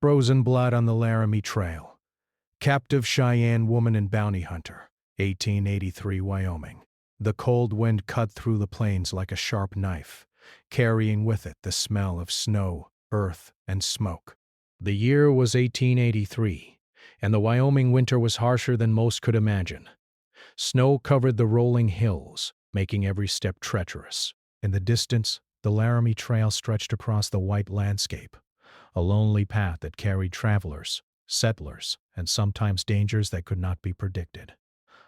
Frozen blood on the Laramie Trail. Captive Cheyenne woman and bounty hunter. 1883 Wyoming. The cold wind cut through the plains like a sharp knife, carrying with it the smell of snow, earth, and smoke. The year was 1883, and the Wyoming winter was harsher than most could imagine. Snow covered the rolling hills, making every step treacherous. In the distance, the Laramie Trail stretched across the white landscape, a lonely path that carried travelers, settlers, and sometimes dangers that could not be predicted.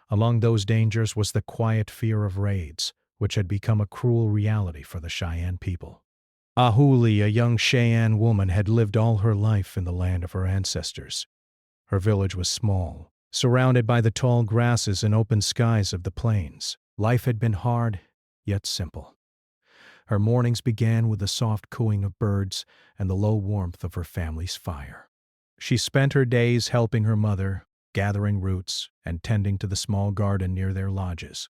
Among those dangers was the quiet fear of raids, which had become a cruel reality for the Cheyenne people. Ahuli, a young Cheyenne woman, had lived all her life in the land of her ancestors. Her village was small, surrounded by the tall grasses and open skies of the plains. Life had been hard, yet simple. Her mornings began with the soft cooing of birds and the low warmth of her family's fire. She spent her days helping her mother, gathering roots, and tending to the small garden near their lodges.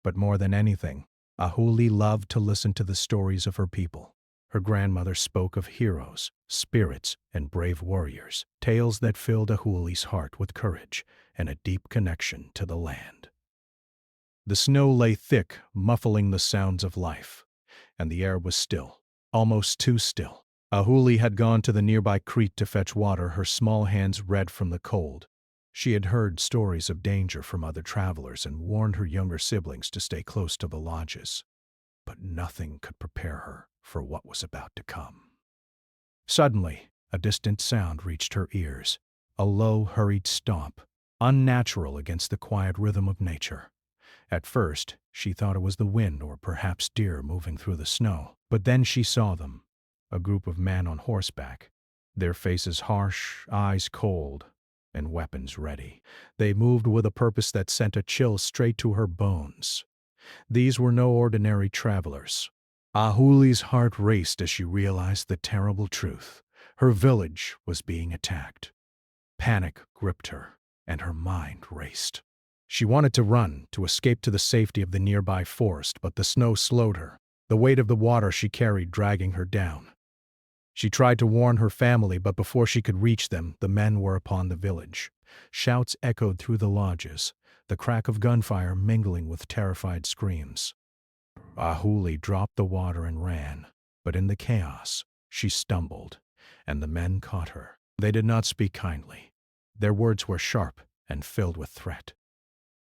But more than anything, Ahuli loved to listen to the stories of her people. Her grandmother spoke of heroes, spirits, and brave warriors, tales that filled Ahuli's heart with courage and a deep connection to the land. The snow lay thick, muffling the sounds of life, and the air was still, almost too still. Ahuli had gone to the nearby creek to fetch water, her small hands red from the cold. She had heard stories of danger from other travelers and warned her younger siblings to stay close to the lodges. But nothing could prepare her for what was about to come. Suddenly, a distant sound reached her ears, a low, hurried stomp, unnatural against the quiet rhythm of nature. At first, she thought it was the wind or perhaps deer moving through the snow. But then she saw them, a group of men on horseback, their faces harsh, eyes cold, and weapons ready. They moved with a purpose that sent a chill straight to her bones. These were no ordinary travelers. Ahuli's heart raced as she realized the terrible truth. Her village was being attacked. Panic gripped her, and her mind raced. She wanted to run, to escape to the safety of the nearby forest, but the snow slowed her, the weight of the water she carried dragging her down. She tried to warn her family, but before she could reach them, the men were upon the village. Shouts echoed through the lodges, the crack of gunfire mingling with terrified screams. Ahuli dropped the water and ran, but in the chaos, she stumbled, and the men caught her. They did not speak kindly. Their words were sharp and filled with threat.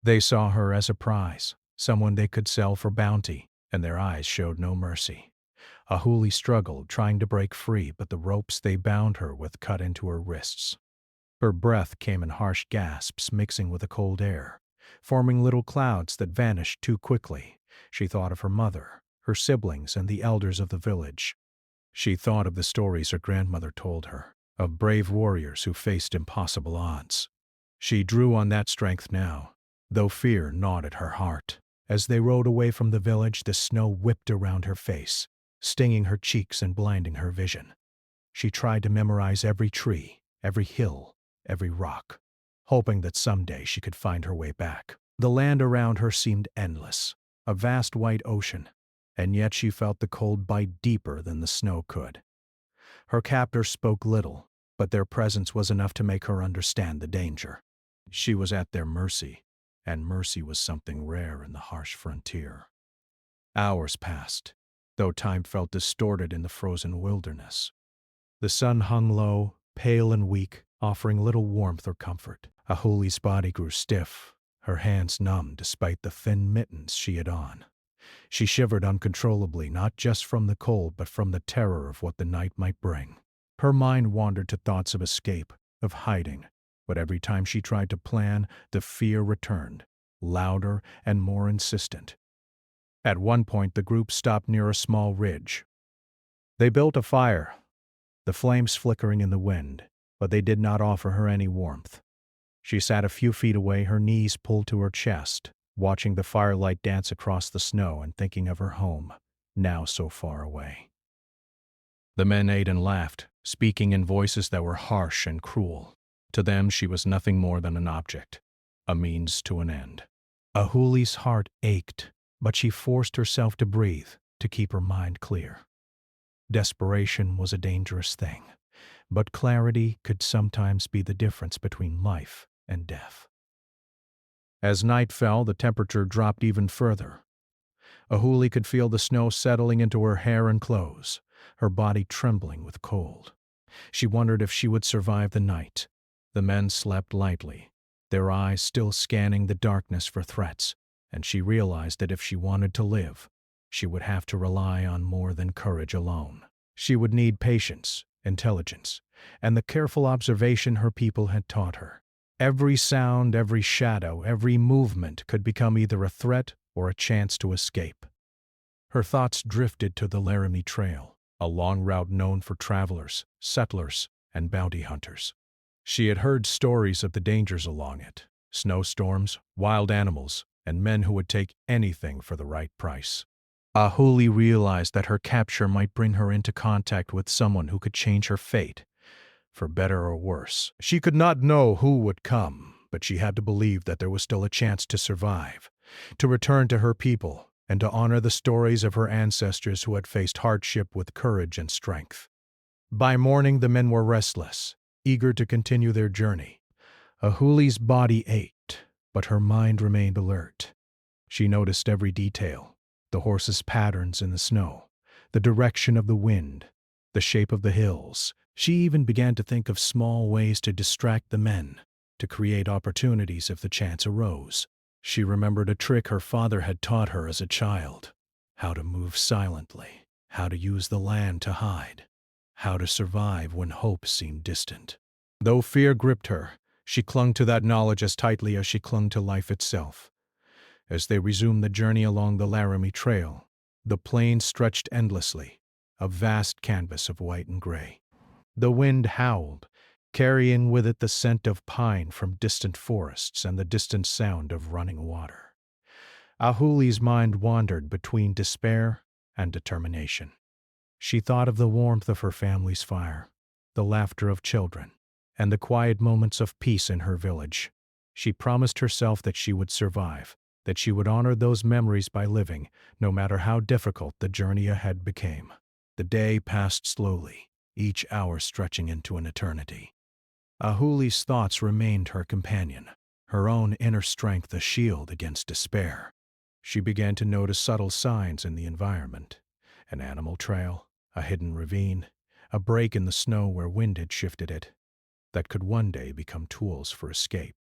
They saw her as a prize, someone they could sell for bounty, and their eyes showed no mercy. Ahuli struggled, trying to break free, but the ropes they bound her with cut into her wrists. Her breath came in harsh gasps mixing with the cold air, forming little clouds that vanished too quickly. She thought of her mother, her siblings, and the elders of the village. She thought of the stories her grandmother told her, of brave warriors who faced impossible odds. She drew on that strength now, though fear gnawed at her heart. As they rode away from the village, the snow whipped around her face, stinging her cheeks and blinding her vision. She tried to memorize every tree, every hill, every rock, hoping that someday she could find her way back. The land around her seemed endless, a vast white ocean, and yet she felt the cold bite deeper than the snow could. Her captors spoke little, but their presence was enough to make her understand the danger. She was at their mercy, and mercy was something rare in the harsh frontier. Hours passed, though time felt distorted in the frozen wilderness. The sun hung low, pale and weak, offering little warmth or comfort. Ahuli's body grew stiff, her hands numb despite the thin mittens she had on. She shivered uncontrollably, not just from the cold but from the terror of what the night might bring. Her mind wandered to thoughts of escape, of hiding, but every time she tried to plan, the fear returned, louder and more insistent. At one point, the group stopped near a small ridge. They built a fire, the flames flickering in the wind, but they did not offer her any warmth. She sat a few feet away, her knees pulled to her chest, watching the firelight dance across the snow and thinking of her home, now so far away. The men ate and laughed, speaking in voices that were harsh and cruel. To them, she was nothing more than an object, a means to an end. Ahuli's heart ached, but she forced herself to breathe, to keep her mind clear. Desperation was a dangerous thing, but clarity could sometimes be the difference between life and death. As night fell, the temperature dropped even further. Ahuli could feel the snow settling into her hair and clothes, her body trembling with cold. She wondered if she would survive the night. The men slept lightly, their eyes still scanning the darkness for threats, and she realized that if she wanted to live, she would have to rely on more than courage alone. She would need patience, intelligence, and the careful observation her people had taught her. Every sound, every shadow, every movement could become either a threat or a chance to escape. Her thoughts drifted to the Laramie Trail, a long route known for travelers, settlers, and bounty hunters. She had heard stories of the dangers along it: snowstorms, wild animals, and men who would take anything for the right price. Ahuli realized that her capture might bring her into contact with someone who could change her fate, for better or worse. She could not know who would come, but she had to believe that there was still a chance to survive, to return to her people, and to honor the stories of her ancestors who had faced hardship with courage and strength. By morning, the men were restless, eager to continue their journey. Ahuli's body ached, but her mind remained alert. She noticed every detail: the horses' patterns in the snow, the direction of the wind, the shape of the hills. She even began to think of small ways to distract the men, to create opportunities if the chance arose. She remembered a trick her father had taught her as a child: how to move silently, how to use the land to hide, how to survive when hope seemed distant. Though fear gripped her, she clung to that knowledge as tightly as she clung to life itself. As they resumed the journey along the Laramie Trail, the plains stretched endlessly, a vast canvas of white and gray. The wind howled, carrying with it the scent of pine from distant forests and the distant sound of running water. Ahuli's mind wandered between despair and determination. She thought of the warmth of her family's fire, the laughter of children, and the quiet moments of peace in her village. She promised herself that she would survive, that she would honor those memories by living, no matter how difficult the journey ahead became. The day passed slowly, each hour stretching into an eternity. Ahuli's thoughts remained her companion, her own inner strength a shield against despair. She began to notice subtle signs in the environment: an animal trail, a hidden ravine, a break in the snow where wind had shifted it, that could one day become tools for escape.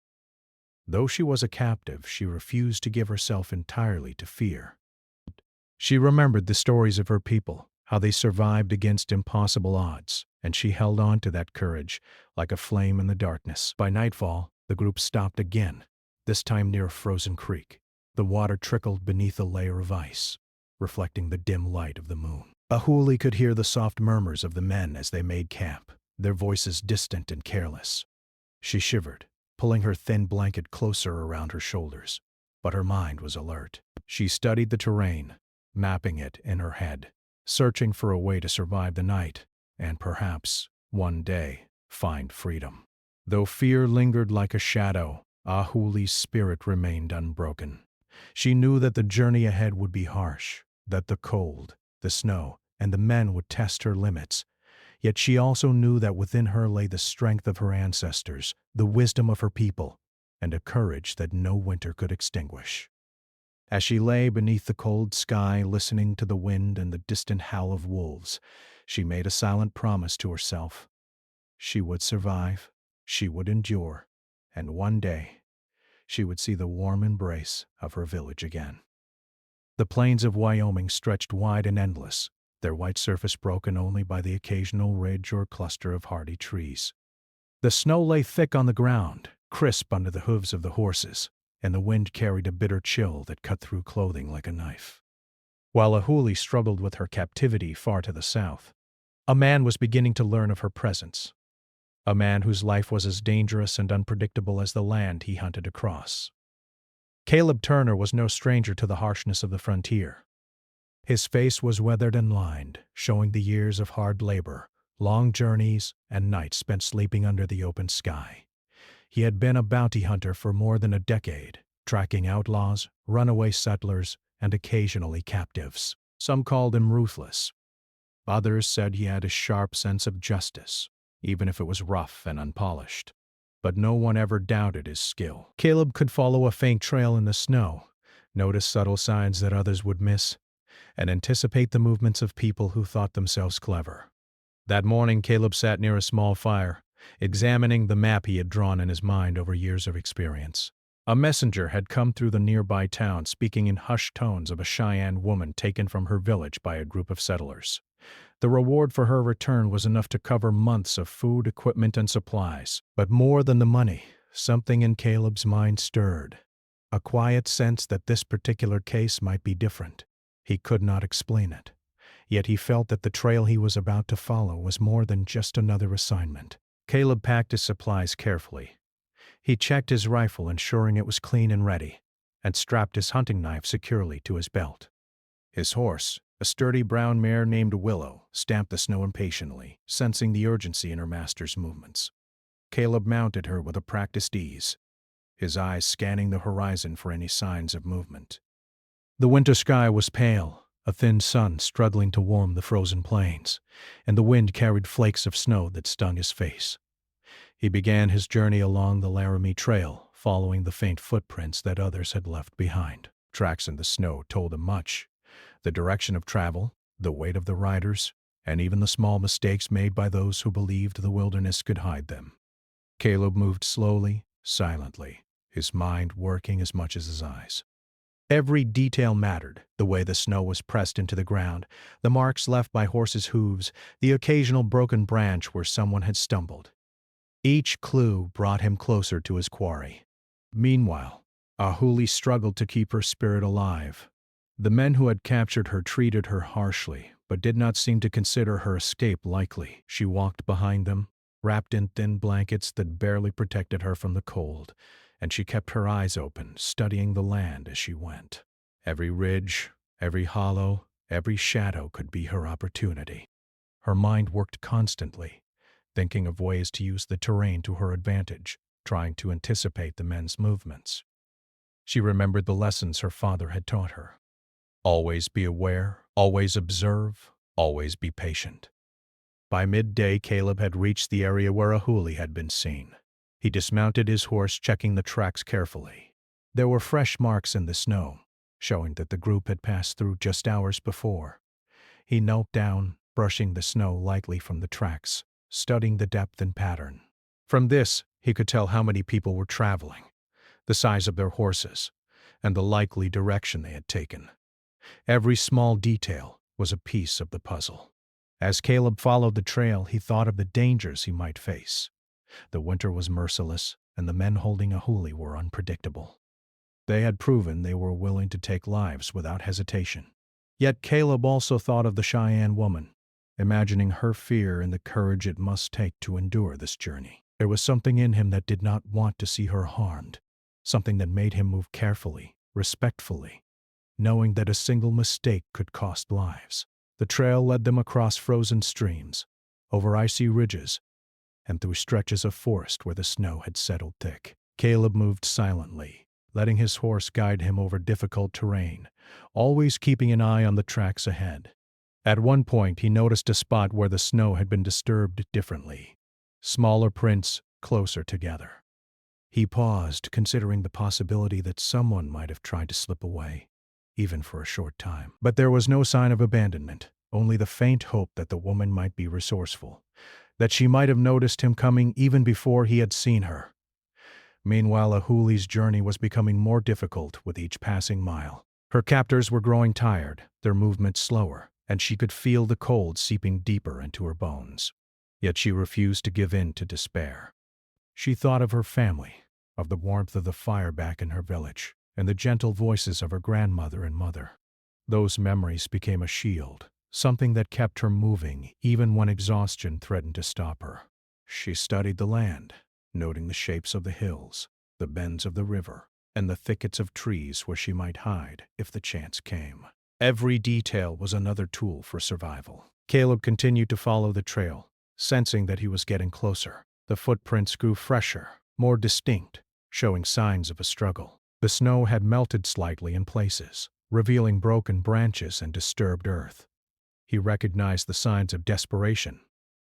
Though she was a captive, she refused to give herself entirely to fear. She remembered the stories of her people, how they survived against impossible odds, and she held on to that courage like a flame in the darkness. By nightfall, the group stopped again, this time near a frozen creek. The water trickled beneath a layer of ice, reflecting the dim light of the moon. Ahuli could hear the soft murmurs of the men as they made camp, their voices distant and careless. She shivered, pulling her thin blanket closer around her shoulders, but her mind was alert. She studied the terrain, mapping it in her head, searching for a way to survive the night and perhaps, one day, find freedom. Though fear lingered like a shadow, Ahuli's spirit remained unbroken. She knew that the journey ahead would be harsh, that the cold, the snow, and the men would test her limits. Yet she also knew that within her lay the strength of her ancestors, the wisdom of her people, and a courage that no winter could extinguish. As she lay beneath the cold sky, listening to the wind and the distant howl of wolves, she made a silent promise to herself. She would survive, she would endure, and one day she would see the warm embrace of her village again. The plains of Wyoming stretched wide and endless, their white surface broken only by the occasional ridge or cluster of hardy trees. The snow lay thick on the ground, crisp under the hooves of the horses, and the wind carried a bitter chill that cut through clothing like a knife. While Ahuli struggled with her captivity far to the south, a man was beginning to learn of her presence, a man whose life was as dangerous and unpredictable as the land he hunted across. Caleb Turner was no stranger to the harshness of the frontier. His face was weathered and lined, showing the years of hard labor, long journeys, and nights spent sleeping under the open sky. He had been a bounty hunter for more than a decade, tracking outlaws, runaway settlers, and occasionally captives. Some called him ruthless. Others said he had a sharp sense of justice. even if it was rough and unpolished. But no one ever doubted his skill. Caleb could follow a faint trail in the snow, notice subtle signs that others would miss, and anticipate the movements of people who thought themselves clever. That morning, Caleb sat near a small fire, examining the map he had drawn in his mind over years of experience. A messenger had come through the nearby town speaking in hushed tones of a Cheyenne woman taken from her village by a group of settlers. The reward for her return was enough to cover months of food, equipment, and supplies. But more than the money, something in Caleb's mind stirred. A quiet sense that this particular case might be different. He could not explain it. Yet he felt that the trail he was about to follow was more than just another assignment. Caleb packed his supplies carefully. He checked his rifle, ensuring it was clean and ready, and strapped his hunting knife securely to his belt. His horse, a sturdy brown mare named Willow, stamped the snow impatiently, sensing the urgency in her master's movements. Caleb mounted her with a practiced ease, his eyes scanning the horizon for any signs of movement. The winter sky was pale, a thin sun struggling to warm the frozen plains, and the wind carried flakes of snow that stung his face. He began his journey along the Laramie Trail, following the faint footprints that others had left behind. Tracks in the snow told him much: the direction of travel, the weight of the riders, and even the small mistakes made by those who believed the wilderness could hide them. Caleb moved slowly, silently, his mind working as much as his eyes. Every detail mattered: the way the snow was pressed into the ground, the marks left by horses' hooves, the occasional broken branch where someone had stumbled. Each clue brought him closer to his quarry. Meanwhile, Ahuli struggled to keep her spirit alive. The men who had captured her treated her harshly, but did not seem to consider her escape likely. She walked behind them, wrapped in thin blankets that barely protected her from the cold, and she kept her eyes open, studying the land as she went. Every ridge, every hollow, every shadow could be her opportunity. Her mind worked constantly, thinking of ways to use the terrain to her advantage, trying to anticipate the men's movements. She remembered the lessons her father had taught her. Always be aware, always observe, always be patient. By midday, Caleb had reached the area where Ahuli had been seen. He dismounted his horse, checking the tracks carefully. There were fresh marks in the snow, showing that the group had passed through just hours before. He knelt down, brushing the snow lightly from the tracks, studying the depth and pattern. From this, he could tell how many people were traveling, the size of their horses, and the likely direction they had taken. Every small detail was a piece of the puzzle. As Caleb followed the trail, he thought of the dangers he might face. The winter was merciless, and the men holding Ahuli were unpredictable. They had proven they were willing to take lives without hesitation. Yet Caleb also thought of the Cheyenne woman, imagining her fear and the courage it must take to endure this journey. There was something in him that did not want to see her harmed, something that made him move carefully, respectfully, knowing that a single mistake could cost lives. The trail led them across frozen streams, over icy ridges, and through stretches of forest where the snow had settled thick. Caleb moved silently, letting his horse guide him over difficult terrain, always keeping an eye on the tracks ahead. At one point, he noticed a spot where the snow had been disturbed differently, smaller prints closer together. He paused, considering the possibility that someone might have tried to slip away, even for a short time. But there was no sign of abandonment, only the faint hope that the woman might be resourceful, that she might have noticed him coming even before he had seen her. Meanwhile, Ahuli's journey was becoming more difficult with each passing mile. Her captors were growing tired, their movements slower, and she could feel the cold seeping deeper into her bones. Yet she refused to give in to despair. She thought of her family, of the warmth of the fire back in her village, and the gentle voices of her grandmother and mother. Those memories became a shield, something that kept her moving even when exhaustion threatened to stop her. She studied the land, noting the shapes of the hills, the bends of the river, and the thickets of trees where she might hide if the chance came. Every detail was another tool for survival. Caleb continued to follow the trail, sensing that he was getting closer. The footprints grew fresher, more distinct, showing signs of a struggle. The snow had melted slightly in places, revealing broken branches and disturbed earth. He recognized the signs of desperation,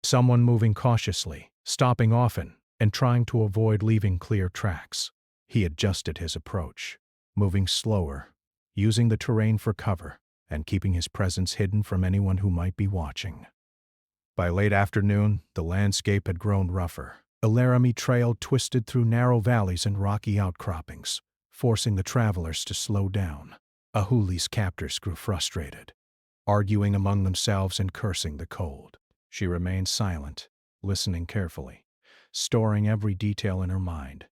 Someone moving cautiously, stopping often, and trying to avoid leaving clear tracks. He adjusted his approach, moving slower, using the terrain for cover, and keeping his presence hidden from anyone who might be watching. By late afternoon, the landscape had grown rougher. The Laramie Trail twisted through narrow valleys and rocky outcroppings, forcing the travelers to slow down. Ahuli's captors grew frustrated, arguing among themselves and cursing the cold. She remained silent, listening carefully, storing every detail in her mind.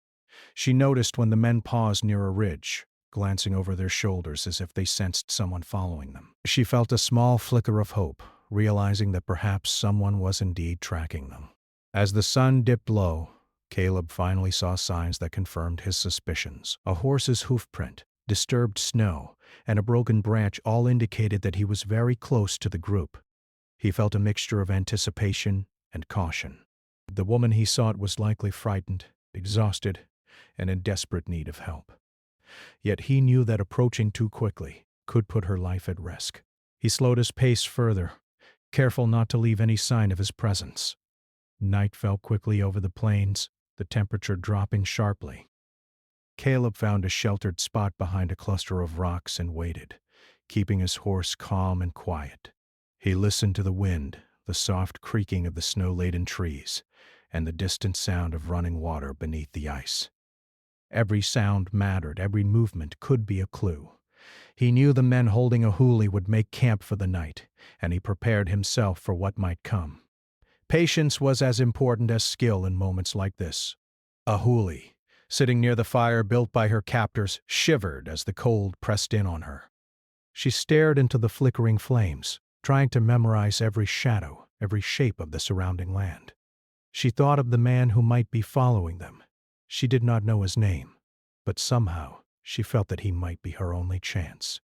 She noticed when the men paused near a ridge, glancing over their shoulders as if they sensed someone following them. She felt a small flicker of hope, realizing that perhaps someone was indeed tracking them. As the sun dipped low, Caleb finally saw signs that confirmed his suspicions. A horse's hoofprint, disturbed snow, and a broken branch all indicated that he was very close to the group. He felt a mixture of anticipation and caution. The woman he sought was likely frightened, exhausted, and in desperate need of help. Yet he knew that approaching too quickly could put her life at risk. He slowed his pace further, careful not to leave any sign of his presence. Night fell quickly over the plains, the temperature dropping sharply. Caleb found a sheltered spot behind a cluster of rocks and waited, keeping his horse calm and quiet. He listened to the wind, the soft creaking of the snow-laden trees, and the distant sound of running water beneath the ice. Every sound mattered, every movement could be a clue. He knew the men holding Ahuli would make camp for the night, and he prepared himself for what might come. Patience was as important as skill in moments like this. Ahuli, sitting near the fire built by her captors, shivered as the cold pressed in on her. She stared into the flickering flames, trying to memorize every shadow, every shape of the surrounding land. She thought of the man who might be following them. She did not know his name, but somehow she felt that he might be her only chance.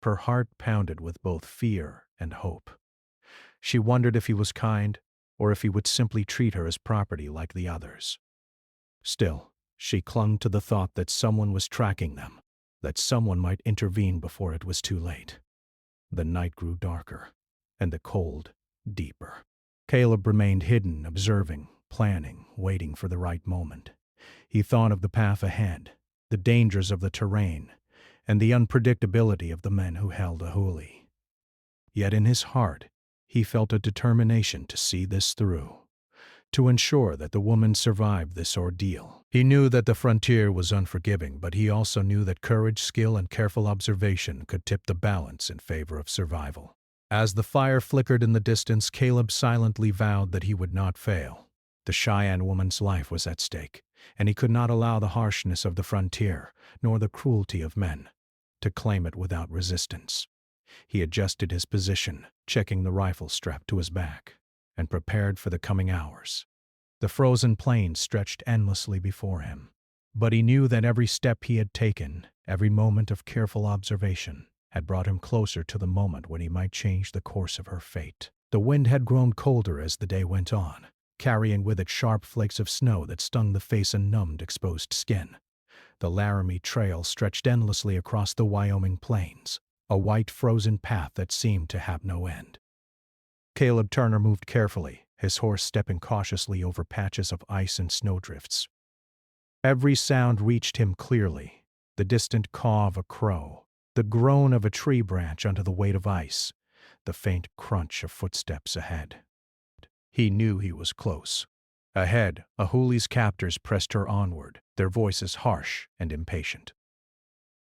Her heart pounded with both fear and hope. She wondered if he was kind, or if he would simply treat her as property like the others. Still, she clung to the thought that someone was tracking them, that someone might intervene before it was too late. The night grew darker, and the cold deeper. Caleb remained hidden, observing, planning, waiting for the right moment. He thought of the path ahead, the dangers of the terrain, and the unpredictability of the men who held Ahuli. Yet in his heart, he felt a determination to see this through, to ensure that the woman survived this ordeal. He knew that the frontier was unforgiving, but he also knew that courage, skill, and careful observation could tip the balance in favor of survival. As the fire flickered in the distance, Caleb silently vowed that he would not fail. The Cheyenne woman's life was at stake, and he could not allow the harshness of the frontier, nor the cruelty of men, to claim it without resistance. He adjusted his position, checking the rifle strap to his back, and prepared for the coming hours. The frozen plains stretched endlessly before him, but he knew that every step he had taken, every moment of careful observation, had brought him closer to the moment when he might change the course of her fate. The wind had grown colder as the day went on, carrying with it sharp flakes of snow that stung the face and numbed exposed skin. The Laramie Trail stretched endlessly across the Wyoming plains, a white frozen path that seemed to have no end. Caleb Turner moved carefully, his horse stepping cautiously over patches of ice and snowdrifts. Every sound reached him clearly, the distant caw of a crow, the groan of a tree branch under the weight of ice, the faint crunch of footsteps ahead. He knew he was close. Ahead, Ahuli's captors pressed her onward, their voices harsh and impatient.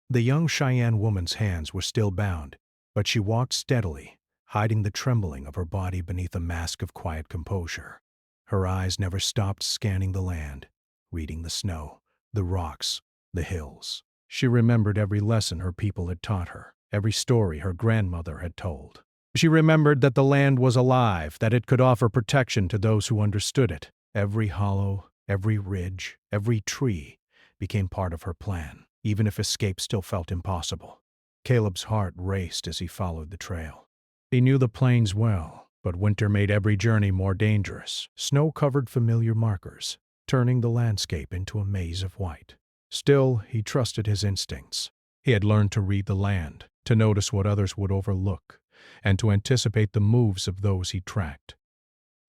The young Cheyenne woman's hands were still bound, but she walked steadily, hiding the trembling of her body beneath a mask of quiet composure. Her eyes never stopped scanning the land, reading the snow, the rocks, the hills. She remembered every lesson her people had taught her, every story her grandmother had told. She remembered that the land was alive, that it could offer protection to those who understood it. Every hollow, every ridge, every tree became part of her plan, even if escape still felt impossible. Caleb's heart raced as he followed the trail. He knew the plains well, but winter made every journey more dangerous. Snow covered familiar markers, turning the landscape into a maze of white. Still, he trusted his instincts. He had learned to read the land, to notice what others would overlook, and to anticipate the moves of those he tracked.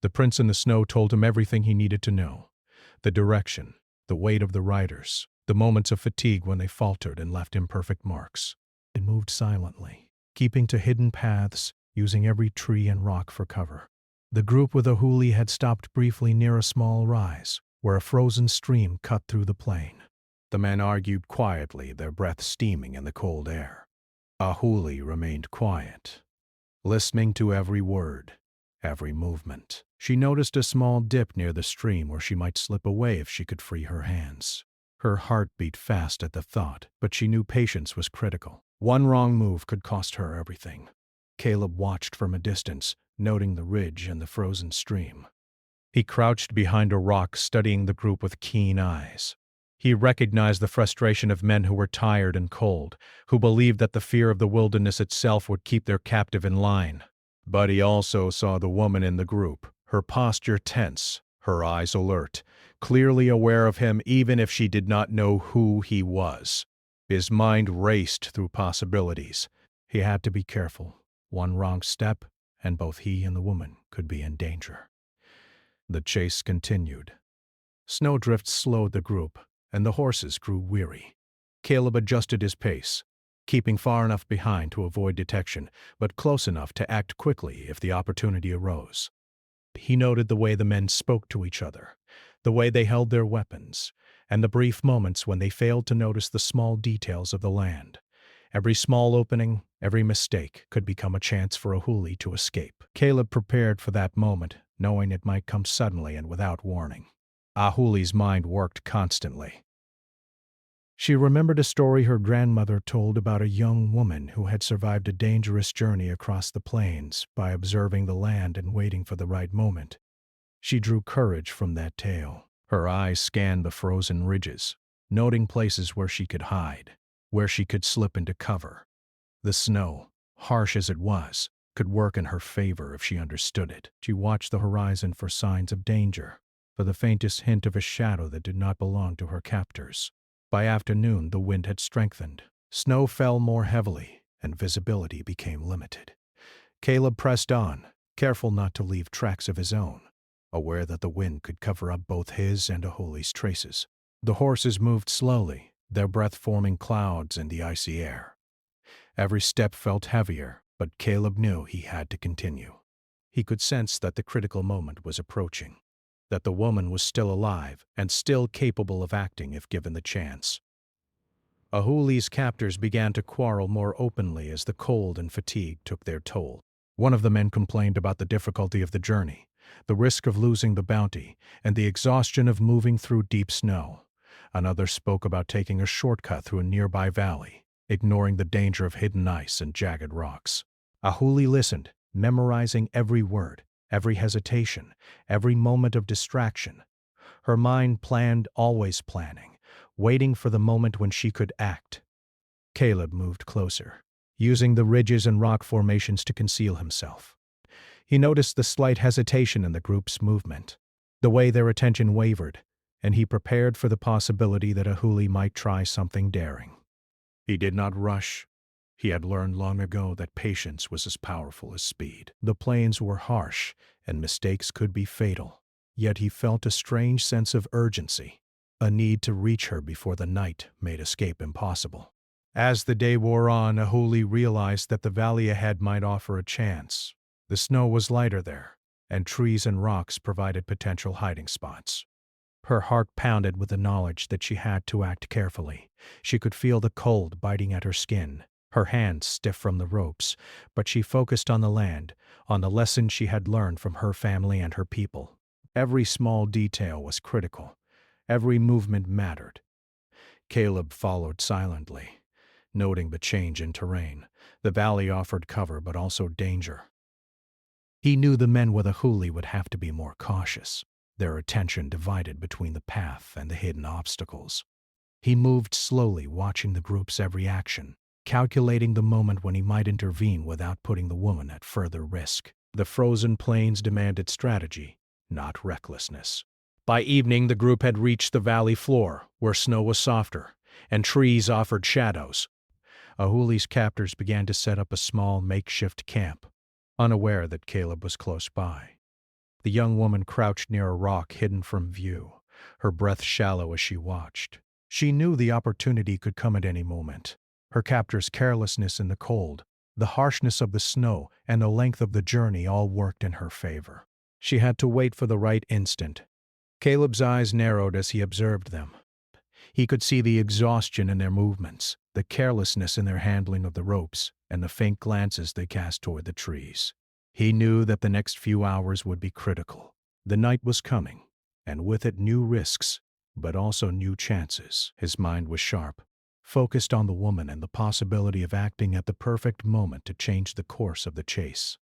The prints in the snow told him everything he needed to know. The direction, the weight of the riders, the moments of fatigue when they faltered and left imperfect marks. They moved silently, keeping to hidden paths, using every tree and rock for cover. The group with Ahuli had stopped briefly near a small rise, where a frozen stream cut through the plain. The men argued quietly, their breath steaming in the cold air. Ahuli remained quiet, listening to every word, every movement. She noticed a small dip near the stream where she might slip away if she could free her hands. Her heart beat fast at the thought, but she knew patience was critical. One wrong move could cost her everything. Caleb watched from a distance, noting the ridge and the frozen stream. He crouched behind a rock, studying the group with keen eyes. He recognized the frustration of men who were tired and cold, who believed that the fear of the wilderness itself would keep their captive in line. But he also saw the woman in the group, her posture tense, her eyes alert, clearly aware of him even if she did not know who he was. His mind raced through possibilities. He had to be careful. One wrong step, and both he and the woman could be in danger. The chase continued. Snowdrifts slowed the group, and the horses grew weary. Caleb adjusted his pace, keeping far enough behind to avoid detection, but close enough to act quickly if the opportunity arose. He noted the way the men spoke to each other, the way they held their weapons, and the brief moments when they failed to notice the small details of the land. Every small opening, every mistake could become a chance for Ahuli to escape. Caleb prepared for that moment, knowing it might come suddenly and without warning. Ahuli's mind worked constantly. She remembered a story her grandmother told about a young woman who had survived a dangerous journey across the plains by observing the land and waiting for the right moment. She drew courage from that tale. Her eyes scanned the frozen ridges, noting places where she could hide, where she could slip into cover. The snow, harsh as it was, could work in her favor if she understood it. She watched the horizon for signs of danger, for the faintest hint of a shadow that did not belong to her captors. By afternoon, the wind had strengthened. Snow fell more heavily, and visibility became limited. Caleb pressed on, careful not to leave tracks of his own, aware that the wind could cover up both his and Ahuli's traces. The horses moved slowly, their breath forming clouds in the icy air. Every step felt heavier, but Caleb knew he had to continue. He could sense that the critical moment was approaching, that the woman was still alive and still capable of acting if given the chance. Ahuli's captors began to quarrel more openly as the cold and fatigue took their toll. One of the men complained about the difficulty of the journey, the risk of losing the bounty, and the exhaustion of moving through deep snow. Another spoke about taking a shortcut through a nearby valley, ignoring the danger of hidden ice and jagged rocks. Ahuli listened, memorizing every word, every hesitation, every moment of distraction. Her mind planned, always planning, waiting for the moment when she could act. Caleb moved closer, using the ridges and rock formations to conceal himself. He noticed the slight hesitation in the group's movement, the way their attention wavered, and he prepared for the possibility that Ahuli might try something daring. He did not rush. He had learned long ago that patience was as powerful as speed. The plains were harsh, and mistakes could be fatal. Yet he felt a strange sense of urgency, a need to reach her before the night made escape impossible. As the day wore on, Ahuli realized that the valley ahead might offer a chance. The snow was lighter there, and trees and rocks provided potential hiding spots. Her heart pounded with the knowledge that she had to act carefully. She could feel the cold biting at her skin, her hands stiff from the ropes, but she focused on the land, on the lesson she had learned from her family and her people. Every small detail was critical. Every movement mattered. Caleb followed silently, noting the change in terrain. The valley offered cover but also danger. He knew the men with Ahuli would have to be more cautious, their attention divided between the path and the hidden obstacles. He moved slowly, watching the group's every action, calculating the moment when he might intervene without putting the woman at further risk. The frozen plains demanded strategy, not recklessness. By evening, the group had reached the valley floor, where snow was softer, and trees offered shadows. Ahuli's captors began to set up a small makeshift camp, unaware that Caleb was close by. The young woman crouched near a rock hidden from view, her breath shallow as she watched. She knew the opportunity could come at any moment. Her captor's carelessness in the cold, the harshness of the snow, and the length of the journey all worked in her favor. She had to wait for the right instant. Caleb's eyes narrowed as he observed them. He could see the exhaustion in their movements, the carelessness in their handling of the ropes, and the faint glances they cast toward the trees. He knew that the next few hours would be critical. The night was coming, and with it new risks, but also new chances. His mind was sharp, focused on the woman and the possibility of acting at the perfect moment to change the course of the chase.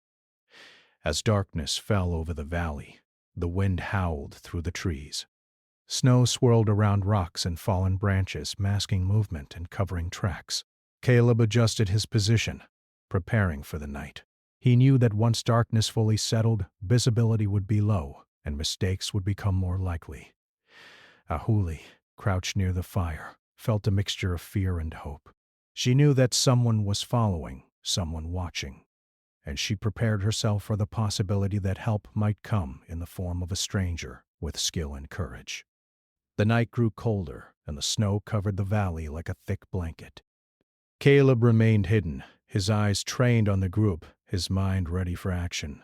As darkness fell over the valley, the wind howled through the trees. Snow swirled around rocks and fallen branches, masking movement and covering tracks. Caleb adjusted his position, preparing for the night. He knew that once darkness fully settled, visibility would be low, and mistakes would become more likely. Ahuli, crouched near the fire, felt a mixture of fear and hope. She knew that someone was following, someone watching, and she prepared herself for the possibility that help might come in the form of a stranger with skill and courage. The night grew colder, and the snow covered the valley like a thick blanket. Caleb remained hidden, his eyes trained on the group, his mind ready for action.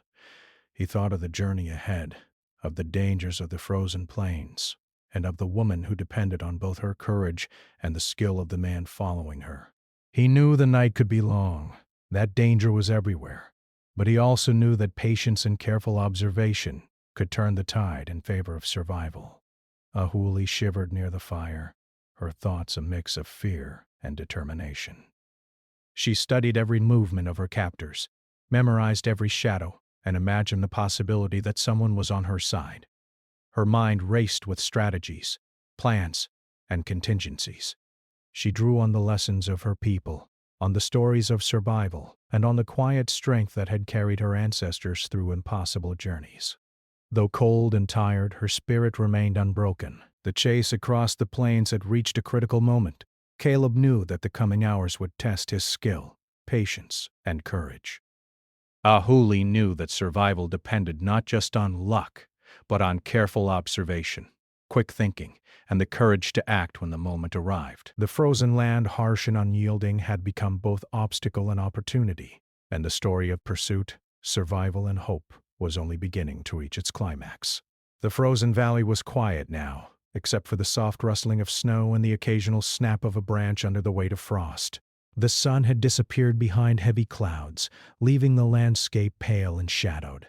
He thought of the journey ahead, of the dangers of the frozen plains, and of the woman who depended on both her courage and the skill of the man following her. He knew the night could be long, that danger was everywhere, but he also knew that patience and careful observation could turn the tide in favor of survival. Ahuli shivered near the fire, her thoughts a mix of fear and determination. She studied every movement of her captors, memorized every shadow, and imagined the possibility that someone was on her side. Her mind raced with strategies, plans, and contingencies. She drew on the lessons of her people, on the stories of survival, and on the quiet strength that had carried her ancestors through impossible journeys. Though cold and tired, her spirit remained unbroken. The chase across the plains had reached a critical moment. Caleb knew that the coming hours would test his skill, patience, and courage. Ahuli knew that survival depended not just on luck, but on careful observation, quick thinking, and the courage to act when the moment arrived. The frozen land, harsh and unyielding, had become both obstacle and opportunity, and the story of pursuit, survival, and hope was only beginning to reach its climax. The frozen valley was quiet now, except for the soft rustling of snow and the occasional snap of a branch under the weight of frost. The sun had disappeared behind heavy clouds, leaving the landscape pale and shadowed.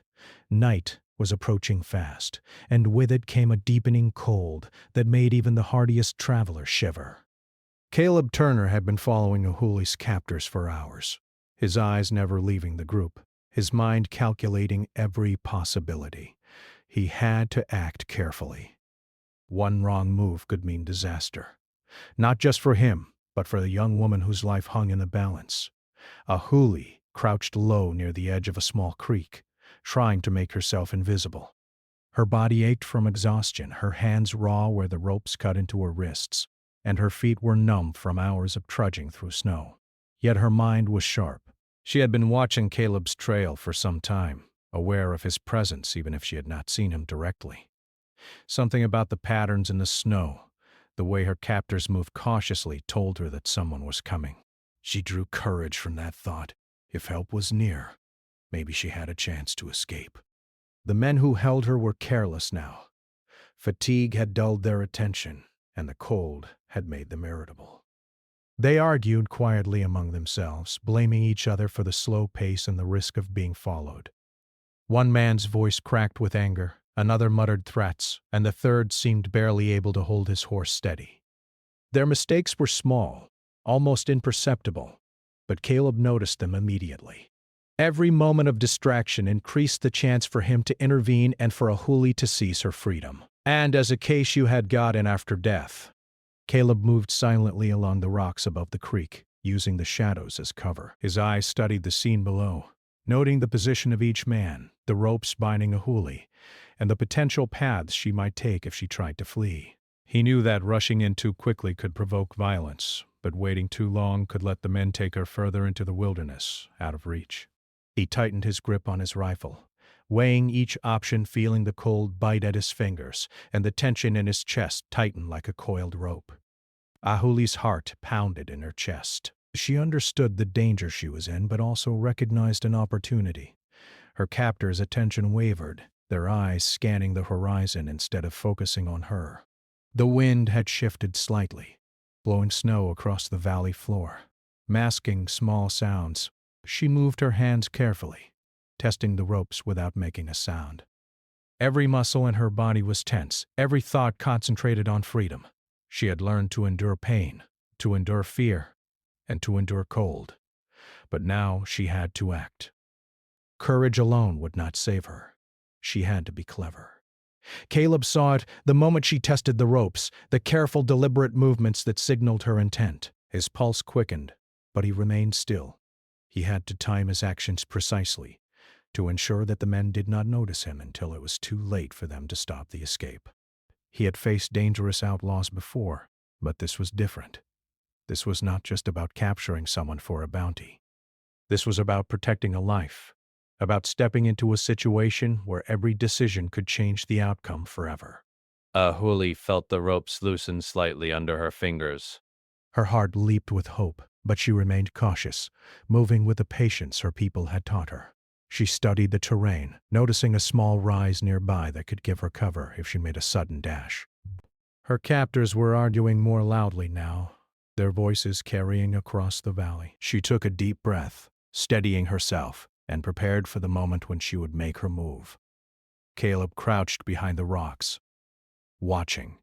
Night was approaching fast, and with it came a deepening cold that made even the hardiest traveler shiver. Caleb Turner had been following Ahuli's captors for hours, his eyes never leaving the group, his mind calculating every possibility. He had to act carefully. One wrong move could mean disaster, not just for him, but for the young woman whose life hung in the balance. Ahuli crouched low near the edge of a small creek, trying to make herself invisible. Her body ached from exhaustion, her hands raw where the ropes cut into her wrists, and her feet were numb from hours of trudging through snow. Yet her mind was sharp. She had been watching Caleb's trail for some time, aware of his presence even if she had not seen him directly. Something about the patterns in the snow, the way her captors moved cautiously, told her that someone was coming. She drew courage from that thought. If help was near, maybe she had a chance to escape. The men who held her were careless now. Fatigue had dulled their attention, and the cold had made them irritable. They argued quietly among themselves, blaming each other for the slow pace and the risk of being followed. One man's voice cracked with anger, another muttered threats, and the third seemed barely able to hold his horse steady. Their mistakes were small, almost imperceptible, but Caleb noticed them immediately. Every moment of distraction increased the chance for him to intervene and for Ahuli to seize her freedom. And as a case you had got in after death. Caleb moved silently along the rocks above the creek, using the shadows as cover. His eyes studied the scene below, noting the position of each man, the ropes binding Ahuli, and the potential paths she might take if she tried to flee. He knew that rushing in too quickly could provoke violence, but waiting too long could let the men take her further into the wilderness, out of reach. He tightened his grip on his rifle, weighing each option, feeling the cold bite at his fingers and the tension in his chest tighten like a coiled rope. Ahuli's heart pounded in her chest. She understood the danger she was in, but also recognized an opportunity. Her captor's attention wavered, their eyes scanning the horizon instead of focusing on her. The wind had shifted slightly, blowing snow across the valley floor, masking small sounds. She moved her hands carefully, testing the ropes without making a sound. Every muscle in her body was tense, every thought concentrated on freedom. She had learned to endure pain, to endure fear, and to endure cold. But now she had to act. Courage alone would not save her. She had to be clever. Caleb saw it the moment she tested the ropes, the careful, deliberate movements that signaled her intent. His pulse quickened, but he remained still. He had to time his actions precisely, to ensure that the men did not notice him until it was too late for them to stop the escape. He had faced dangerous outlaws before, but this was different. This was not just about capturing someone for a bounty. This was about protecting a life, about stepping into a situation where every decision could change the outcome forever. Ahuli felt the ropes loosen slightly under her fingers. Her heart leaped with hope, but she remained cautious, moving with the patience her people had taught her. She studied the terrain, noticing a small rise nearby that could give her cover if she made a sudden dash. Her captors were arguing more loudly now, their voices carrying across the valley. She took a deep breath, steadying herself, and prepared for the moment when she would make her move. Caleb crouched behind the rocks, watching,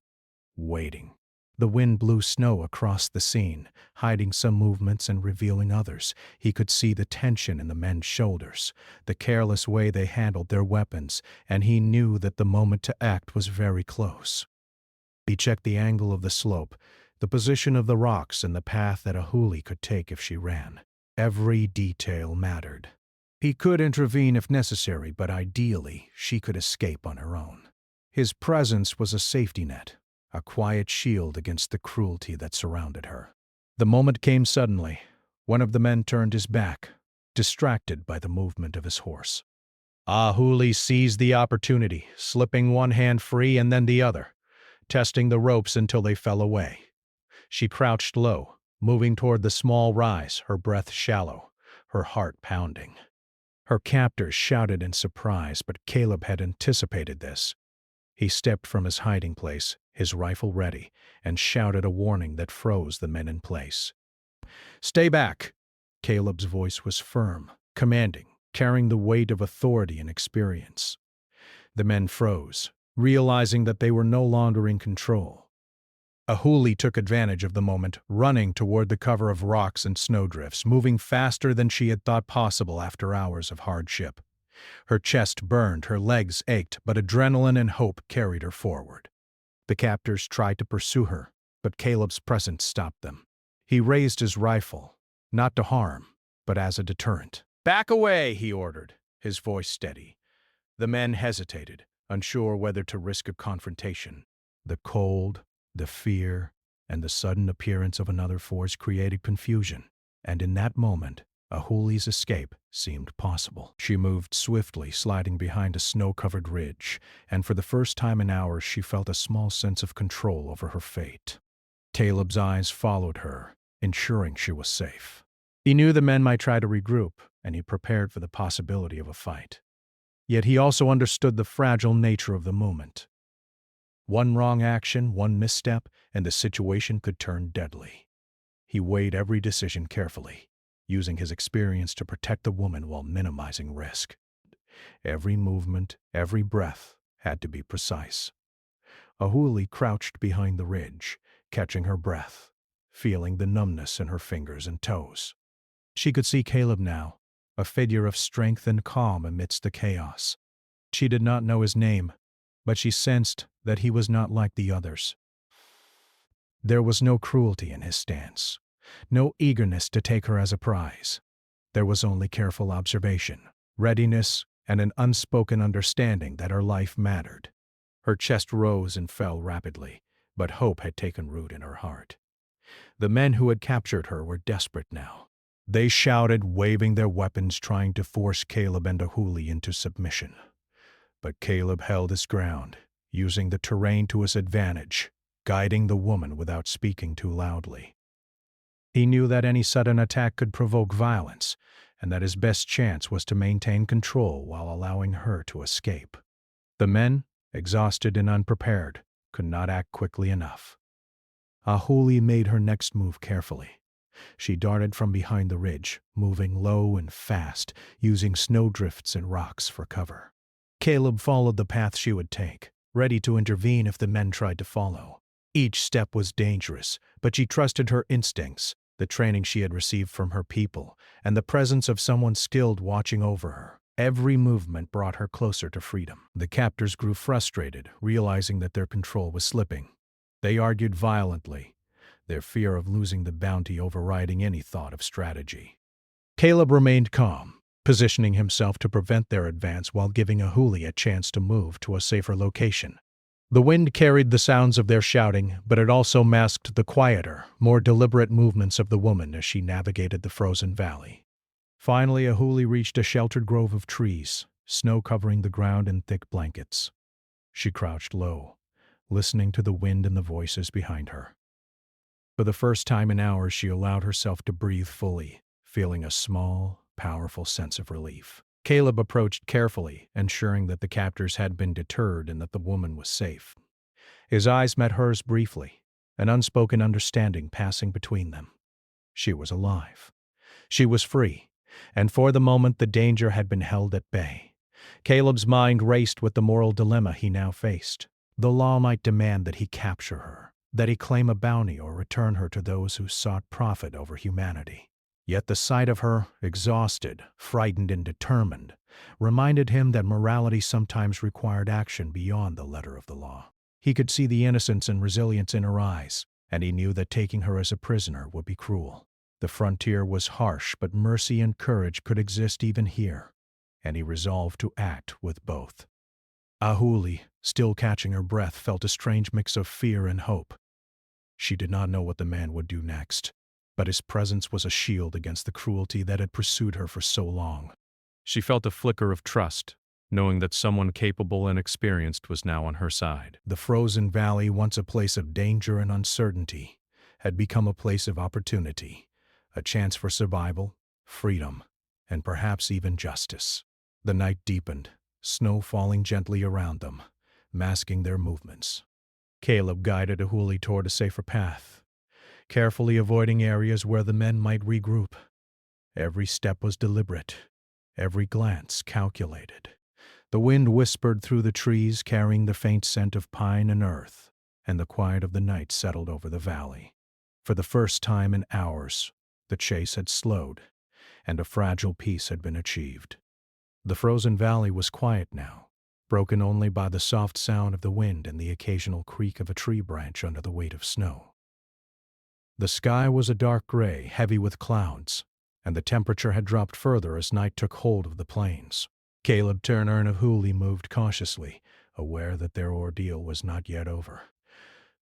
waiting. The wind blew snow across the scene, hiding some movements and revealing others. He could see the tension in the men's shoulders, the careless way they handled their weapons, and he knew that the moment to act was very close. He checked the angle of the slope, the position of the rocks, and the path that Ahuli could take if she ran. Every detail mattered. He could intervene if necessary, but ideally, she could escape on her own. His presence was a safety net, a quiet shield against the cruelty that surrounded her. The moment came suddenly. One of the men turned his back, distracted by the movement of his horse. Ahuli seized the opportunity, slipping one hand free and then the other, testing the ropes until they fell away. She crouched low, moving toward the small rise, her breath shallow, her heart pounding. Her captors shouted in surprise, but Caleb had anticipated this. He stepped from his hiding place, his rifle ready, and shouted a warning that froze the men in place. "Stay back!" Caleb's voice was firm, commanding, carrying the weight of authority and experience. The men froze, realizing that they were no longer in control. Ahuli took advantage of the moment, running toward the cover of rocks and snowdrifts, moving faster than she had thought possible after hours of hardship. Her chest burned, her legs ached, but adrenaline and hope carried her forward. The captors tried to pursue her, but Caleb's presence stopped them. He raised his rifle, not to harm, but as a deterrent. "Back away," he ordered, his voice steady. The men hesitated, unsure whether to risk a confrontation. The cold, the fear, and the sudden appearance of another force created confusion, and in that moment, Ahuli's escape seemed possible. She moved swiftly, sliding behind a snow-covered ridge, and for the first time in hours she felt a small sense of control over her fate. Caleb's eyes followed her, ensuring she was safe. He knew the men might try to regroup, and he prepared for the possibility of a fight. Yet he also understood the fragile nature of the moment. One wrong action, one misstep, and the situation could turn deadly. He weighed every decision carefully, using his experience to protect the woman while minimizing risk. Every movement, every breath had to be precise. Ahuli crouched behind the ridge, catching her breath, feeling the numbness in her fingers and toes. She could see Caleb now, a figure of strength and calm amidst the chaos. She did not know his name, but she sensed that he was not like the others. There was no cruelty in his stance, no eagerness to take her as a prize. There was only careful observation, readiness, and an unspoken understanding that her life mattered. Her chest rose and fell rapidly, but hope had taken root in her heart. The men who had captured her were desperate now. They shouted, waving their weapons, trying to force Caleb and Ahuli into submission. But Caleb held his ground, using the terrain to his advantage, guiding the woman without speaking too loudly. He knew that any sudden attack could provoke violence, and that his best chance was to maintain control while allowing her to escape. The men, exhausted and unprepared, could not act quickly enough. Ahuli made her next move carefully. She darted from behind the ridge, moving low and fast, using snowdrifts and rocks for cover. Caleb followed the path she would take, ready to intervene if the men tried to follow. Each step was dangerous, but she trusted her instincts, the training she had received from her people, and the presence of someone skilled watching over her. Every movement brought her closer to freedom. The captors grew frustrated, realizing that their control was slipping. They argued violently, their fear of losing the bounty overriding any thought of strategy. Caleb remained calm, positioning himself to prevent their advance while giving Ahuli a chance to move to a safer location. The wind carried the sounds of their shouting, but it also masked the quieter, more deliberate movements of the woman as she navigated the frozen valley. Finally, Ahuli reached a sheltered grove of trees, snow covering the ground in thick blankets. She crouched low, listening to the wind and the voices behind her. For the first time in hours, she allowed herself to breathe fully, feeling a small, powerful sense of relief. Caleb approached carefully, ensuring that the captors had been deterred and that the woman was safe. His eyes met hers briefly, an unspoken understanding passing between them. She was alive. She was free, and for the moment the danger had been held at bay. Caleb's mind raced with the moral dilemma he now faced. The law might demand that he capture her, that he claim a bounty or return her to those who sought profit over humanity. Yet the sight of her, exhausted, frightened, and determined, reminded him that morality sometimes required action beyond the letter of the law. He could see the innocence and resilience in her eyes, and he knew that taking her as a prisoner would be cruel. The frontier was harsh, but mercy and courage could exist even here, and he resolved to act with both. Ahuli, still catching her breath, felt a strange mix of fear and hope. She did not know what the man would do next, but his presence was a shield against the cruelty that had pursued her for so long. She felt a flicker of trust, knowing that someone capable and experienced was now on her side. The frozen valley, once a place of danger and uncertainty, had become a place of opportunity, a chance for survival, freedom, and perhaps even justice. The night deepened, snow falling gently around them, masking their movements. Caleb guided Ahuli toward a safer path, carefully avoiding areas where the men might regroup. Every step was deliberate, every glance calculated. The wind whispered through the trees, carrying the faint scent of pine and earth, and the quiet of the night settled over the valley. For the first time in hours, the chase had slowed, and a fragile peace had been achieved. The frozen valley was quiet now, broken only by the soft sound of the wind and the occasional creak of a tree branch under the weight of snow. The sky was a dark gray, heavy with clouds, and the temperature had dropped further as night took hold of the plains. Caleb Turner and Ahuli moved cautiously, aware that their ordeal was not yet over.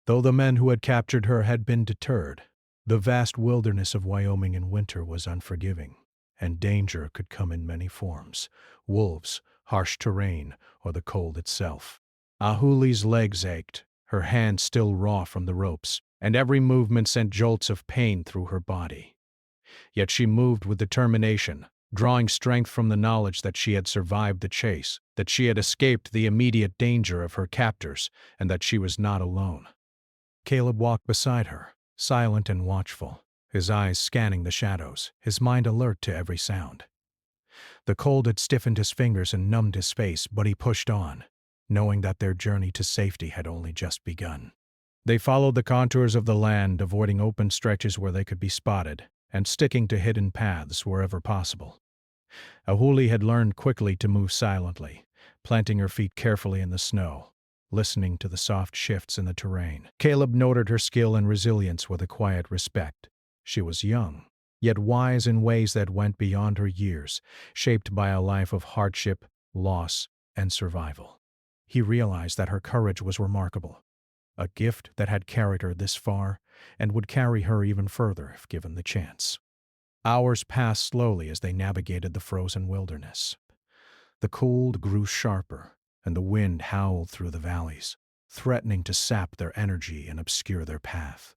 Though the men who had captured her had been deterred, the vast wilderness of Wyoming in winter was unforgiving, and danger could come in many forms: wolves, harsh terrain, or the cold itself. Ahuli's legs ached, her hands still raw from the ropes, and every movement sent jolts of pain through her body. Yet she moved with determination, drawing strength from the knowledge that she had survived the chase, that she had escaped the immediate danger of her captors, and that she was not alone. Caleb walked beside her, silent and watchful, his eyes scanning the shadows, his mind alert to every sound. The cold had stiffened his fingers and numbed his face, but he pushed on, knowing that their journey to safety had only just begun. They followed the contours of the land, avoiding open stretches where they could be spotted, and sticking to hidden paths wherever possible. Ahuli had learned quickly to move silently, planting her feet carefully in the snow, listening to the soft shifts in the terrain. Caleb noted her skill and resilience with a quiet respect. She was young, yet wise in ways that went beyond her years, shaped by a life of hardship, loss, and survival. He realized that her courage was remarkable, a gift that had carried her this far and would carry her even further if given the chance. Hours passed slowly as they navigated the frozen wilderness. The cold grew sharper, and the wind howled through the valleys, threatening to sap their energy and obscure their path.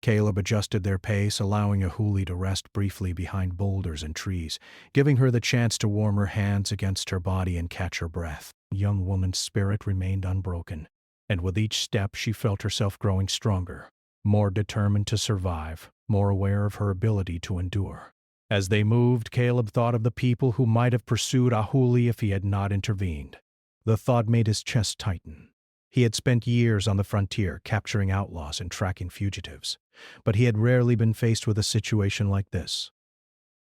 Caleb adjusted their pace, allowing Ahuli to rest briefly behind boulders and trees, giving her the chance to warm her hands against her body and catch her breath. The young woman's spirit remained unbroken, and with each step she felt herself growing stronger, more determined to survive, more aware of her ability to endure. As they moved, Caleb thought of the people who might have pursued Ahuli if he had not intervened. The thought made his chest tighten. He had spent years on the frontier capturing outlaws and tracking fugitives, but he had rarely been faced with a situation like this.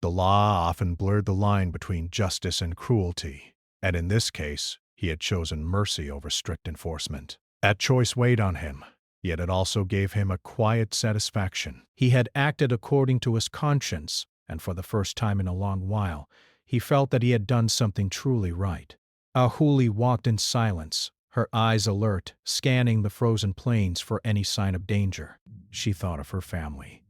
The law often blurred the line between justice and cruelty, and in this case, he had chosen mercy over strict enforcement. That choice weighed on him, yet it also gave him a quiet satisfaction. He had acted according to his conscience, and for the first time in a long while, he felt that he had done something truly right. Ahuli walked in silence, her eyes alert, scanning the frozen plains for any sign of danger. She thought of her family,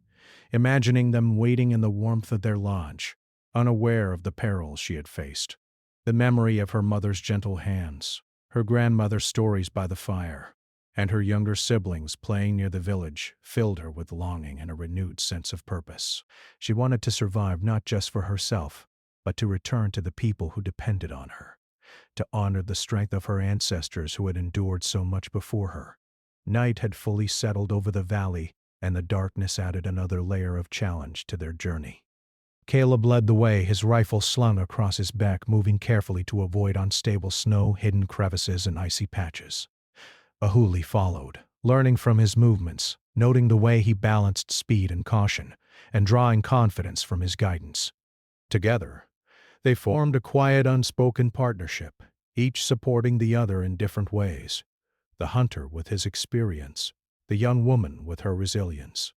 imagining them waiting in the warmth of their lodge, unaware of the perils she had faced. The memory of her mother's gentle hands, her grandmother's stories by the fire, and her younger siblings playing near the village filled her with longing and a renewed sense of purpose. She wanted to survive not just for herself, but to return to the people who depended on her, to honor the strength of her ancestors who had endured so much before her. Night had fully settled over the valley, and the darkness added another layer of challenge to their journey. Caleb led the way, his rifle slung across his back, moving carefully to avoid unstable snow, hidden crevices, and icy patches. Ahuli followed, learning from his movements, noting the way he balanced speed and caution, and drawing confidence from his guidance. Together, they formed a quiet, unspoken partnership, each supporting the other in different ways. The hunter with his experience, the young woman with her resilience.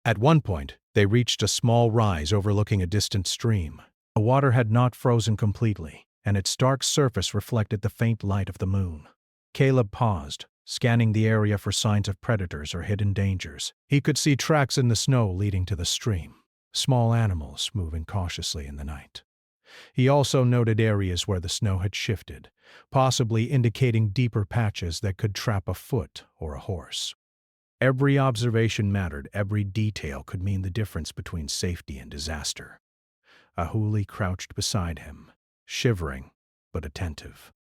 At one point, they reached a small rise overlooking a distant stream. The water had not frozen completely, and its dark surface reflected the faint light of the moon. Caleb paused, scanning the area for signs of predators or hidden dangers. He could see tracks in the snow leading to the stream, small animals moving cautiously in the night. He also noted areas where the snow had shifted, possibly indicating deeper patches that could trap a foot or a horse. Every observation mattered, every detail could mean the difference between safety and disaster. Ahuli crouched beside him, shivering but attentive.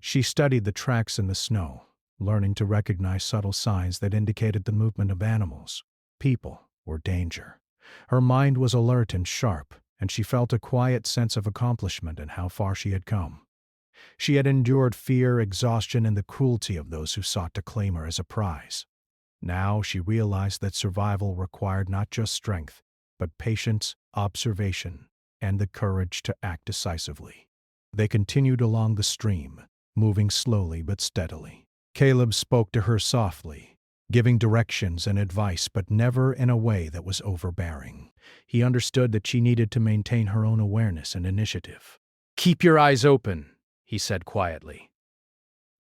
She studied the tracks in the snow, learning to recognize subtle signs that indicated the movement of animals, people, or danger. Her mind was alert and sharp, and she felt a quiet sense of accomplishment in how far she had come. She had endured fear, exhaustion, and the cruelty of those who sought to claim her as a prize. Now she realized that survival required not just strength, but patience, observation, and the courage to act decisively. They continued along the stream, moving slowly but steadily. Caleb spoke to her softly, giving directions and advice, but never in a way that was overbearing. He understood that she needed to maintain her own awareness and initiative. "Keep your eyes open," he said quietly.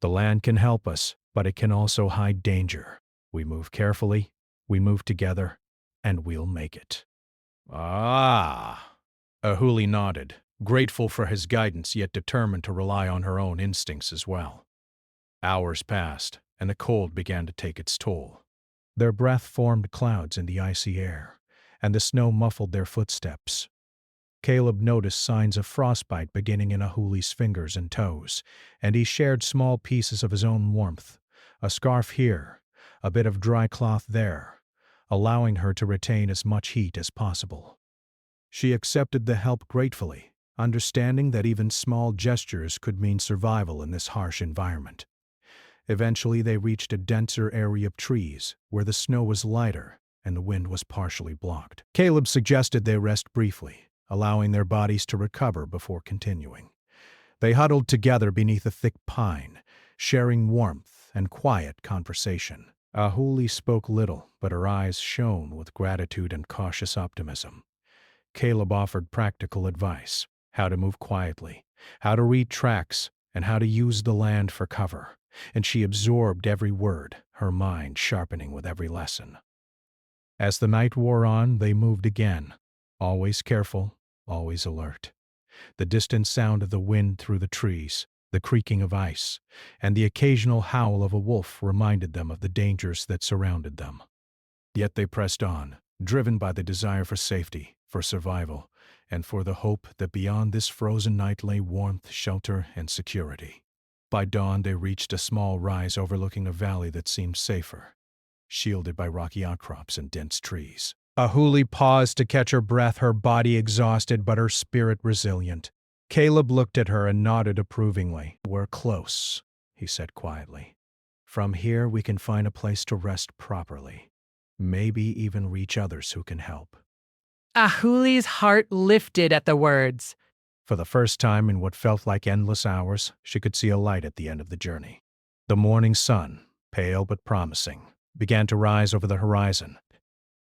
"The land can help us, but it can also hide danger. We move carefully, we move together, and we'll make it." "Ah!" Ahuli nodded, grateful for his guidance yet determined to rely on her own instincts as well. Hours passed, and the cold began to take its toll. Their breath formed clouds in the icy air, and the snow muffled their footsteps. Caleb noticed signs of frostbite beginning in Ahuli's fingers and toes, and he shared small pieces of his own warmth, a scarf here, a bit of dry cloth there, allowing her to retain as much heat as possible. She accepted the help gratefully, understanding that even small gestures could mean survival in this harsh environment. Eventually they reached a denser area of trees, where the snow was lighter and the wind was partially blocked. Caleb suggested they rest briefly, allowing their bodies to recover before continuing. They huddled together beneath a thick pine, sharing warmth and quiet conversation. Ahuli spoke little, but her eyes shone with gratitude and cautious optimism. Caleb offered practical advice, how to move quietly, how to read tracks, and how to use the land for cover, and she absorbed every word, her mind sharpening with every lesson. As the night wore on, they moved again, always careful, always alert. The distant sound of the wind through the trees, The creaking of ice and the occasional howl of a wolf reminded them of the dangers that surrounded them. Yet they pressed on, driven by the desire for safety, for survival, and for the hope that beyond this frozen night lay warmth, shelter, and security. By dawn they reached a small rise overlooking a valley that seemed safer, shielded by rocky outcrops and dense trees. Ahuli paused to catch her breath, her body exhausted but her spirit resilient. Caleb looked at her and nodded approvingly. "We're close," he said quietly. "From here we can find a place to rest properly. Maybe even reach others who can help." Ahuli's heart lifted at the words. For the first time in what felt like endless hours, she could see a light at the end of the journey. The morning sun, pale but promising, began to rise over the horizon.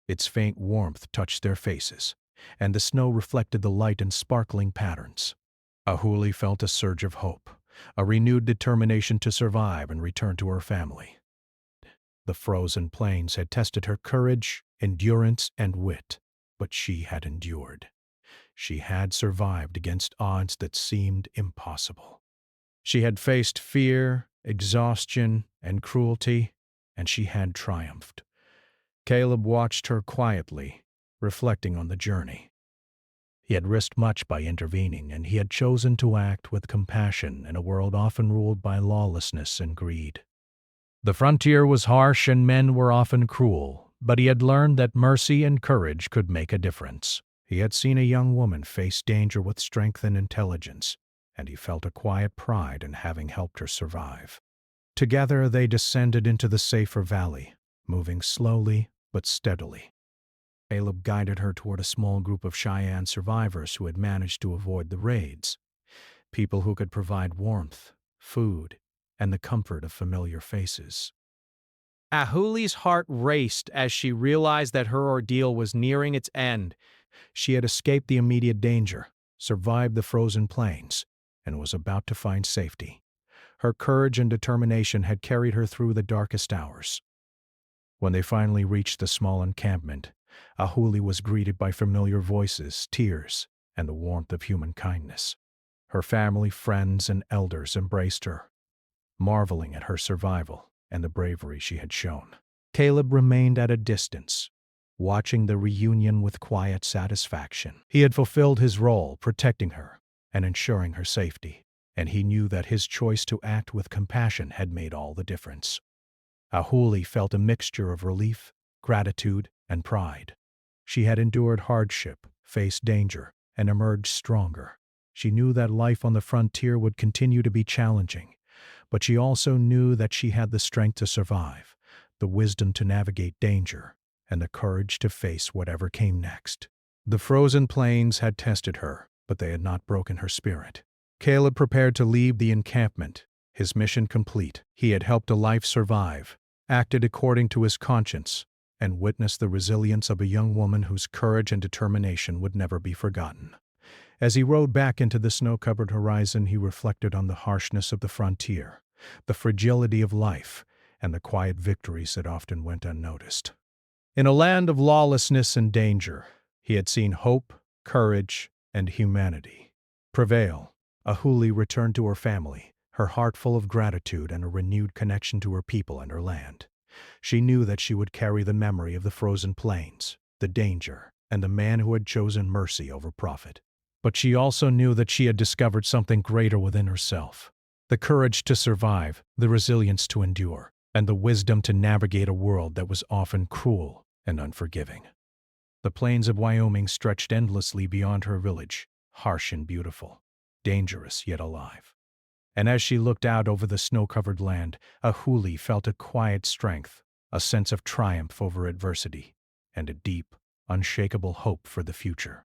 Its faint warmth touched their faces, and the snow reflected the light in sparkling patterns. Ahuli felt a surge of hope, a renewed determination to survive and return to her family. The frozen plains had tested her courage, endurance, and wit, but she had endured. She had survived against odds that seemed impossible. She had faced fear, exhaustion, and cruelty, and she had triumphed. Caleb watched her quietly, reflecting on the journey. He had risked much by intervening, and he had chosen to act with compassion in a world often ruled by lawlessness and greed. The frontier was harsh and men were often cruel, but he had learned that mercy and courage could make a difference. He had seen a young woman face danger with strength and intelligence, and he felt a quiet pride in having helped her survive. Together they descended into the safer valley, moving slowly but steadily. Caleb guided her toward a small group of Cheyenne survivors who had managed to avoid the raids, people who could provide warmth, food, and the comfort of familiar faces. Ahuli's heart raced as she realized that her ordeal was nearing its end. She had escaped the immediate danger, survived the frozen plains, and was about to find safety. Her courage and determination had carried her through the darkest hours. When they finally reached the small encampment, Ahuli was greeted by familiar voices, tears, and the warmth of human kindness. Her family, friends, and elders embraced her, marveling at her survival and the bravery she had shown. Caleb remained at a distance, watching the reunion with quiet satisfaction. He had fulfilled his role, protecting her and ensuring her safety, and he knew that his choice to act with compassion had made all the difference. Ahuli felt a mixture of relief, gratitude, and pride. She had endured hardship, faced danger, and emerged stronger. She knew that life on the frontier would continue to be challenging, but she also knew that she had the strength to survive, the wisdom to navigate danger, and the courage to face whatever came next. The frozen plains had tested her, but they had not broken her spirit. Caleb prepared to leave the encampment, his mission complete. He had helped a life survive, acted according to his conscience, and witnessed the resilience of a young woman whose courage and determination would never be forgotten. As he rode back into the snow-covered horizon, he reflected on the harshness of the frontier, the fragility of life, and the quiet victories that often went unnoticed. In a land of lawlessness and danger, he had seen hope, courage, and humanity prevail. Ahuli returned to her family, her heart full of gratitude and a renewed connection to her people and her land. She knew that she would carry the memory of the frozen plains, the danger, and the man who had chosen mercy over profit. But she also knew that she had discovered something greater within herself: the courage to survive, the resilience to endure, and the wisdom to navigate a world that was often cruel and unforgiving. The plains of Wyoming stretched endlessly beyond her village, harsh and beautiful, dangerous yet alive. And as she looked out over the snow-covered land, Ahuli felt a quiet strength, a sense of triumph over adversity, and a deep, unshakable hope for the future.